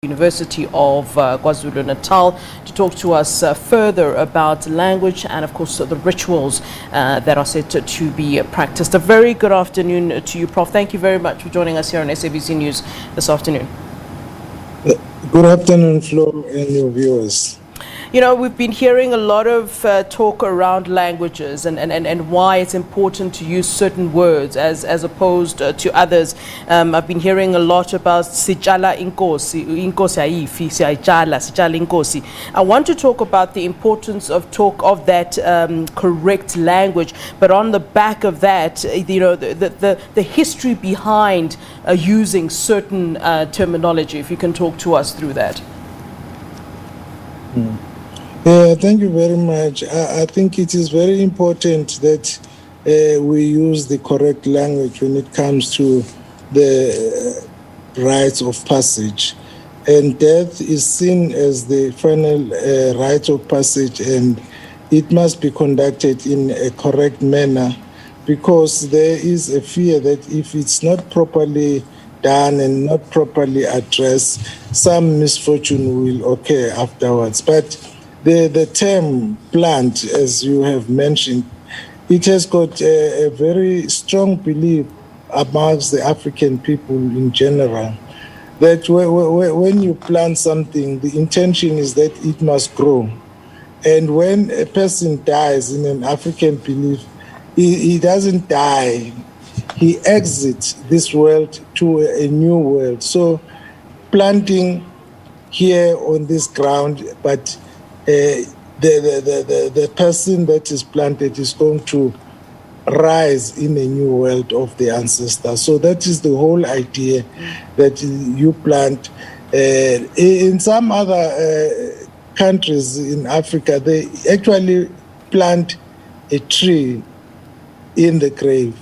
University of Kwazulu Natal to talk to us further about language and of course the rituals that are said to be practiced. A very good afternoon to you, Prof. Thank you very much for joining us here on SABC News this afternoon. Good afternoon, Flo, and your viewers. You know, we've been hearing a lot of talk around languages and why it's important to use certain words as opposed to others. I've been hearing a lot about sichala inkosi, inkosi ayifi, sichala inkosi. I want to talk about the importance of that correct language, but on the back of that, you know, the history behind using certain terminology. If you can talk to us through that. Thank you very much. I think it is very important that we use the correct language when it comes to the rites of passage. And death is seen as the final rite of passage, and it must be conducted in a correct manner, because there is a fear that if it's not properly done and not properly addressed, some misfortune will occur afterwards. But the term plant, as you have mentioned, it has got a very strong belief amongst the African people in general, that when you plant something, the intention is that it must grow. And when a person dies in an African belief, he doesn't die. He exits this world to a new world. So planting here on this ground, but the person that is planted is going to rise in a new world of the ancestors. So that is the whole idea, that you plant. In some other countries in Africa, they actually plant a tree in the grave,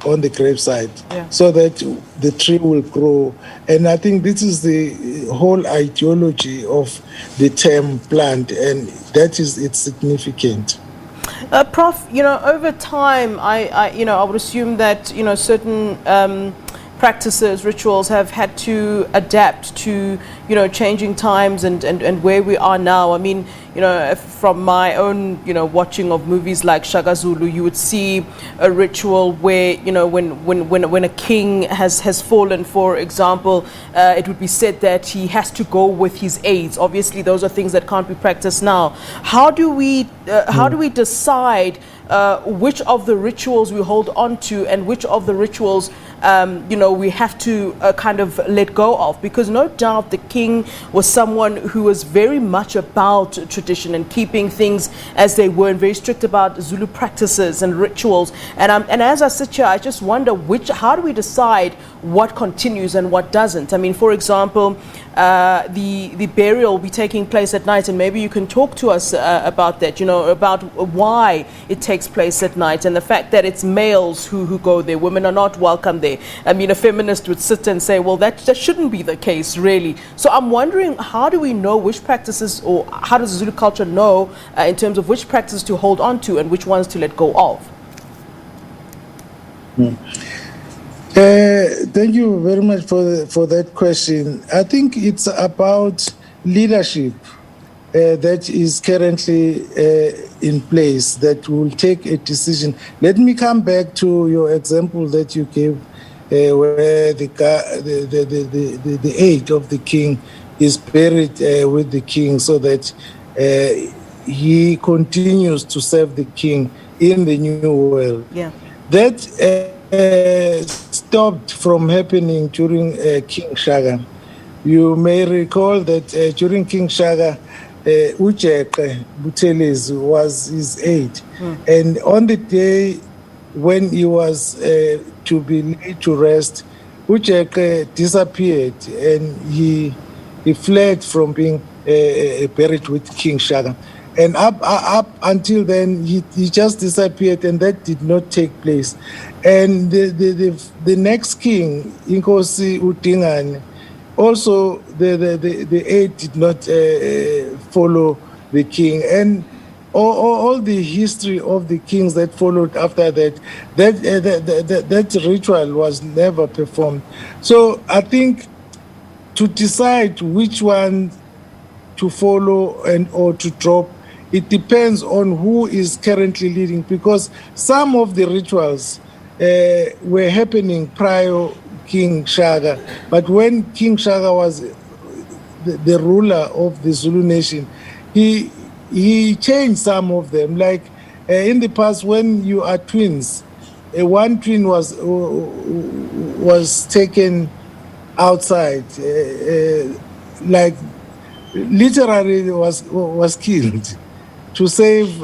on the graveside, so that the tree will grow. And I think this is the whole ideology of the term plant, and that is its significance. Prof, you know, over time, I would assume that, you know, certain practices, rituals have had to adapt to, you know, changing times and where we are now. I mean, you know, from my own, you know, watching of movies like Shaka Zulu, you would see a ritual where, you know, when a king has fallen, for example, it would be said that he has to go with his aides. Obviously, those are things that can't be practiced now. How do we decide which of the rituals we hold on to and which of the rituals you know, we have to kind of let go of? Because no doubt the king was someone who was very much about tradition and keeping things as they were, and very strict about Zulu practices and rituals. And as I sit here, I just wonder how do we decide what continues and what doesn't? I mean, for example, the burial will be taking place at night, and maybe you can talk to us about that, you know, about why it takes place at night and the fact that it's males who go there. Women are not welcome there. I mean, a feminist would sit and say, well, that shouldn't be the case, really. So I'm wondering, how do we know which practices, or how does Zulu culture know in terms of which practices to hold on to and which ones to let go of? Thank you very much for that question. I think it's about leadership that is currently in place that will take a decision. Let me come back to your example that you gave, where the aide of the king is buried with the king, so that he continues to serve the king in the new world. Yeah. That stopped from happening during King Shaka. You may recall that during King Shaka, KaBhekuzulu Buthelezi was his aide. And on the day when he was to be laid to rest, KaBhekuzulu disappeared, and he fled from being buried with King Shaka. And up until then, he just disappeared, and that did not take place. And the next king, Inkosi Utingane, also the aide did not follow the king. And all the history of the kings that followed after that ritual was never performed. So I think to decide which one to follow and or to drop, it depends on who is currently leading, because some of the rituals were happening prior King Shaka, but when King Shaka was the ruler of the Zulu nation, he changed some of them. Like in the past, when you are twins, one twin was taken outside, like literally was killed to save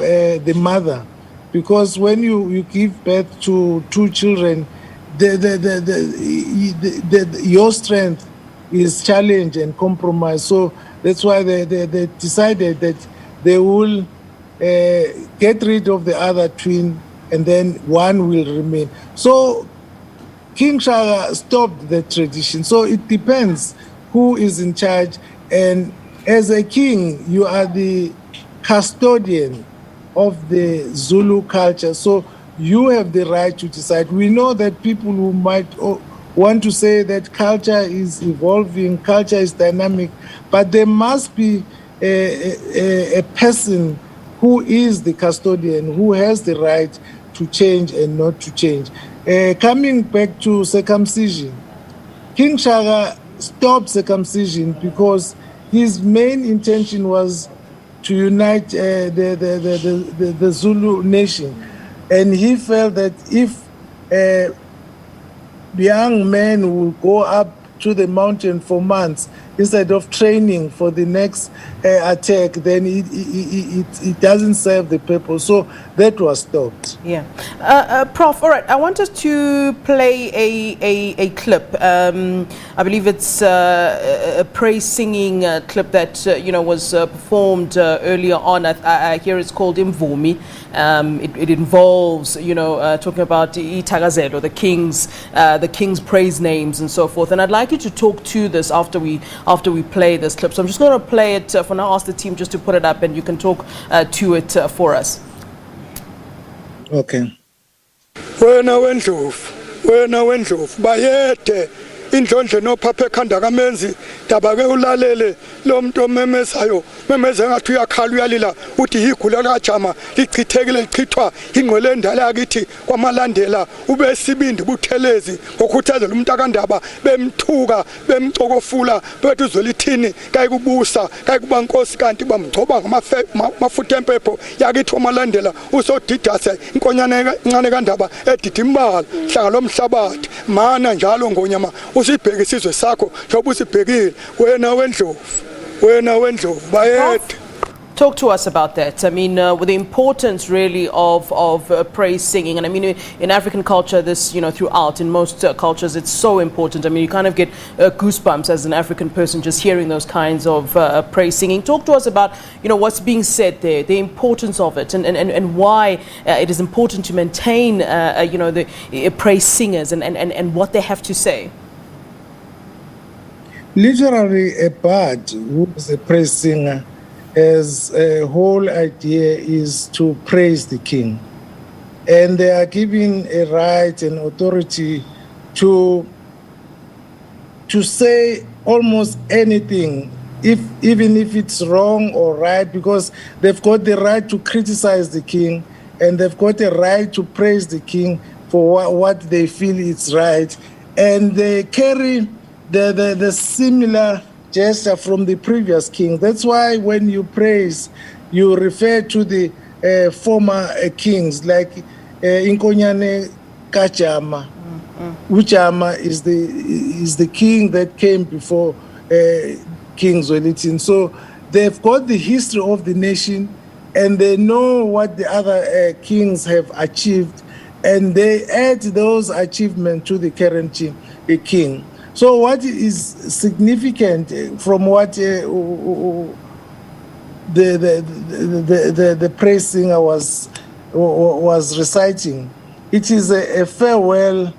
the mother, because when you give birth to two children, your strength is challenged and compromised. So that's why they decided that they will get rid of the other twin and then one will remain. So King Shaka stopped the tradition. So it depends who is in charge. And as a king, you are the custodian of the Zulu culture. So you have the right to decide. We know that people who might want to say that culture is evolving, culture is dynamic, but there must be a person who is the custodian, who has the right to change and not to change. Coming back to circumcision, King Shaka stopped circumcision because his main intention was to unite the Zulu nation. And he felt that if young men will go up to the mountain for months instead of training for the next attack, then it doesn't serve the purpose. So that was stopped. Yeah. Prof, all right, I want us to play a clip. I believe it's a praise singing clip that was performed earlier on. I hear it's called Imvumi. It involves talking about iThakazelo, the king's praise names and so forth. And I'd like you to talk to this after we play this clip. So I'm just going to play it for now. Ask the team just to put it up, and you can talk to it for us. Okay. Wena wendlovu bayede indlondle nophapha ekhanda kamenzi daba ke ulalele lo muntu omemezayo memeze ngathi uyakhala uyalila uthi yigula lakajama lichithekile lichithwa ingqwele endala yakithi kwamalandela ube sibindi Buthelezi ngokhuthazela umuntu akandaba bemthuka bemcokofula bethu Zwelithini kayikubusa kayikubankosi kanti bamgcoba ngamafutha empepho yakithi kwamalandela usodidase inkonyane encane kandaba edidimbala hlanga lomhlabathi mana njalo ngonyama usibheke isizwe sakho njengoba usibhekile wena wendlovu bayede. Talk to us about that. I mean, with the importance really of praise singing, and I mean in African culture, this throughout in most cultures, it's so important. I mean, you kind of get goosebumps as an African person just hearing those kinds of praise singing. Talk to us about what's being said there, the importance of it, and why it is important to maintain the praise singers and what they have to say. Literally, a bard who is a praise singer, as a whole idea is to praise the king. And they are given a right and authority to say almost anything, even if it's wrong or right, because they've got the right to criticize the king, and they've got a right to praise the king for what they feel is right. And they carry the similar gesture from the previous king. That's why when you praise, you refer to the former kings, like Inkonyane Kachama. Uchama is the king that came before King Zwelithini. So they've got the history of the nation, and they know what the other kings have achieved, and they add those achievements to the current king. So what is significant from what the praise singer was reciting, it is a farewell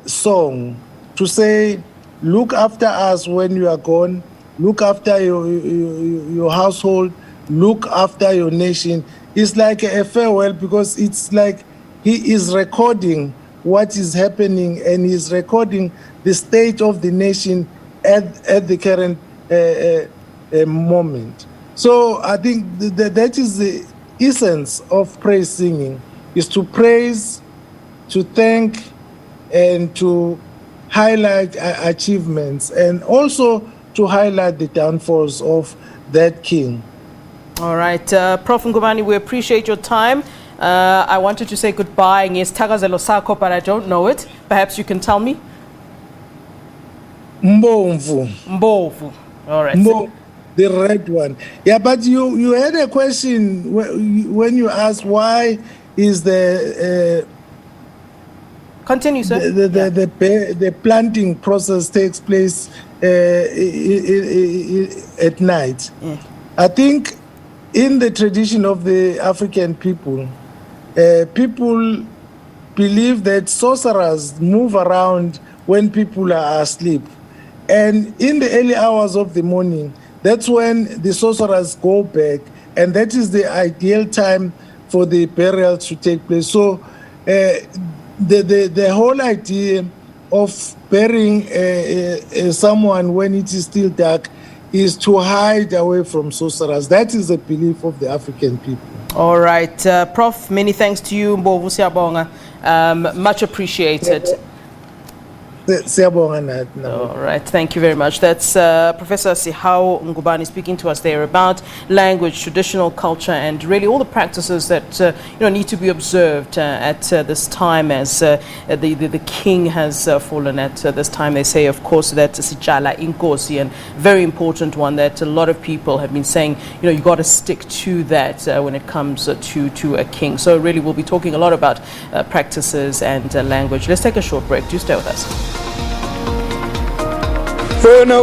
song to say, look after us when you are gone, look after your household, look after your nation. It's like a farewell, because it's like he is recording what is happening, and he's recording the state of the nation at the current moment. So I think that is the essence of praise singing, is to praise, to thank, and to highlight achievements, and also to highlight the downfalls of that king. All right, Prof Ngubane, we appreciate your time. I wanted to say goodbye, ngesithakazelo sakho, but I don't know it. Perhaps you can tell me. Mbomvu. Mbovu. All right. The red one. Yeah, but you had a question when you asked why is the continue, sir. The planting process takes place at night. Yeah. I think in the tradition of the African people, people believe that sorcerers move around when people are asleep. And in the early hours of the morning, that's when the sorcerers go back, and that is the ideal time for the burials to take place. So the whole idea of burying someone when it is still dark is to hide away from sorcerers. That is the belief of the African people. All right, Prof, many thanks to you, Mbovu Siyabonga. Much appreciated. All right, thank you very much. That's Professor Sihawu Ngubane speaking to us there about language, traditional culture, and really all the practices that need to be observed at this time, as the king has fallen at this time. They say, of course, that Sijala Inkosi, and very important one that a lot of people have been saying. You got to stick to that when it comes to a king. So really, we'll be talking a lot about practices and language. Let's take a short break. Do stay with us. Wena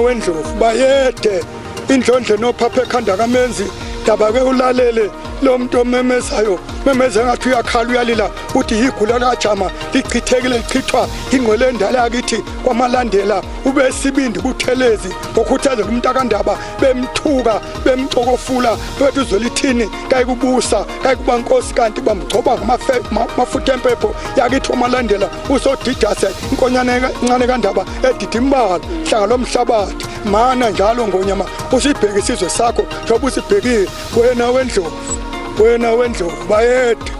wendlovu bayede indlondle nophaphe ekhanda kamenzi dabake ulalele lo muntu omemezayo memeze ngathi uyakhala uyalila uthi igula lakajama lichithekile lichithwa ingqwele endala yakithi kwamalandela ube isibindi Buthelezi ngokuthazela umuntu akandaba bemthuka bemcokofula bethi Zwelithini kayikubusa kayikuba inkosi kanti bamgcoba ngamafutha empepho yakithi kwamalandela usodidase inkonyane encane kandaba edidimbala hlanga lomhlabathi mana njalo ngonyama usibheke isizwe sakho njengoba usibhekile wena wendlovu bayede